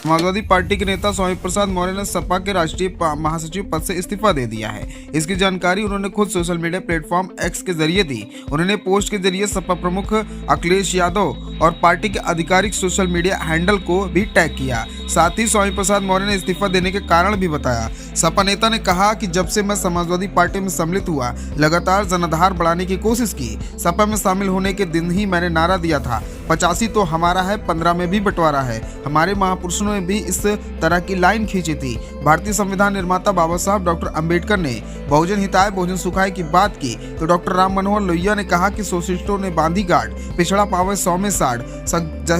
Samajwadi party के नेता स्वामी प्रसाद मौर्य ने सपा के राष्ट्रीय महासचिव पद से इस्तीफा दे दिया है। इसकी जानकारी उन्होंने खुद सोशल मीडिया प्लेटफॉर्म एक्स के जरिए दी। उन्होंने पोस्ट के जरिए सपा प्रमुख अखिलेश यादव और पार्टी के आधिकारिक सोशल मीडिया हैंडल को भी टैग किया। साथ ही स्वामी प्रसाद मौर्य ने इस्तीफा देने के कारण भी बताया। सपा नेता ने कहा कि जब से मैं समाजवादी पार्टी में सम्मिलित हुआ, लगातार जनाधार बढ़ाने की कोशिश की। सपा में शामिल होने के दिन ही मैंने नारा दिया था, 85 तो हमारा है, 15 में भी बंटवारा है। हमारे महापुरुषों ने भी इस तरह की लाइन खींची थी। भारतीय संविधान निर्माता बाबा साहब डॉक्टर अंबेडकर ने बहुजन हिताय बहुजन सुखाय की बात की तो डॉक्टर राम मनोहर लोहिया ने कहा कि शोषितों ने बांधी गांठ, पिछड़ा पावे 100 में 60।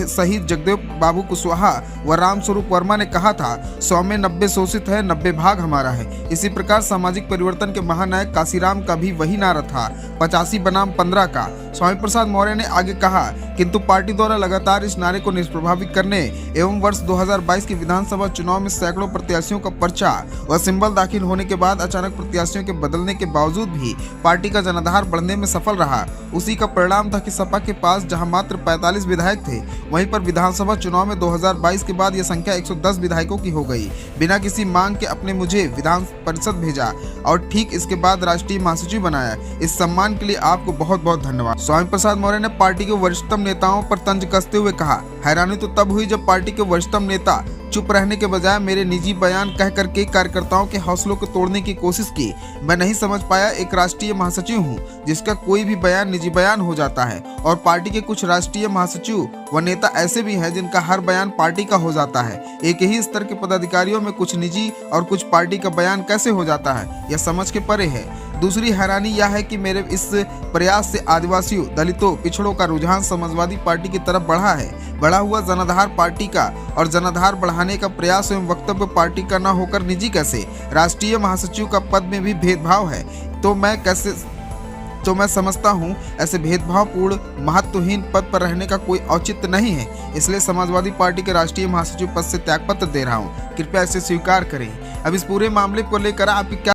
शहीद जगदेव बाबू कुशवाहा व राम स्वरूप वर्मा ने कहा था, 100 में 90 शोषित है, 90 भाग हमारा है। इसी प्रकार सामाजिक परिवर्तन के महानायक काशीराम का भी वही नारा था, 85 बनाम 15 का। स्वामी प्रसाद मौर्य ने आगे कहा, किंतु पार्टी द्वारा लगातार इस नारे को निष्प्रभावित करने एवं वर्ष 2022 के विधानसभा चुनाव में सैकड़ों प्रत्याशियों का पर्चा व सिंबल दाखिल होने के बाद अचानक प्रत्याशियों के बदलने के बावजूद भी पार्टी का जनाधार बढ़ने में सफल रहा। उसी का परिणाम था कि सपा के पास जहां मात्र 45 विधायक थे, वहीं पर विधानसभा चुनाव में 2022 के बाद यह संख्या 110 विधायकों की हो गई। बिना किसी मांग के अपने मुझे विधान परिषद भेजा और ठीक इसके बाद राष्ट्रीय महासचिव बनाया। इस सम्मान के लिए आपको बहुत बहुत धन्यवाद। स्वामी प्रसाद मौर्य ने पार्टी के वरिष्ठतम नेताओं पर तंज कसते हुए कहा, हैरानी तो तब हुई जब पार्टी के वरिष्ठतम नेता चुप रहने के बजाय मेरे निजी बयान कह करके कार्यकर्ताओं के हौसलों को तोड़ने की कोशिश की। मैं नहीं समझ पाया, एक राष्ट्रीय महासचिव हूं जिसका कोई भी बयान निजी बयान हो जाता है, और पार्टी के कुछ राष्ट्रीय महासचिव व नेता ऐसे भी हैं जिनका हर बयान पार्टी का हो जाता है। एक ही स्तर के पदाधिकारियों में कुछ निजी और कुछ पार्टी का बयान कैसे हो जाता है, यह समझ के परे है। दूसरी हैरानी यह है कि मेरे इस प्रयास से आदिवासियों, दलितों, पिछड़ों का रुझान समाजवादी पार्टी की तरफ बढ़ा है। बढ़ा हुआ जनाधार पार्टी का और जनाधार बढ़ाने का प्रयास एवं वक्तव्य पार्टी का न होकर निजी कैसे? राष्ट्रीय महासचिव का पद में भी भेदभाव है तो मैं समझता हूं ऐसे भेदभावपूर्ण महत्वहीन पद पर रहने का कोई औचित्य नहीं है। इसलिए समाजवादी पार्टी के राष्ट्रीय महासचिव पद से त्यागपत्र दे रहा हूं। कृपया इसे स्वीकार करें। अब इस पूरे मामले को लेकर आपकी क्या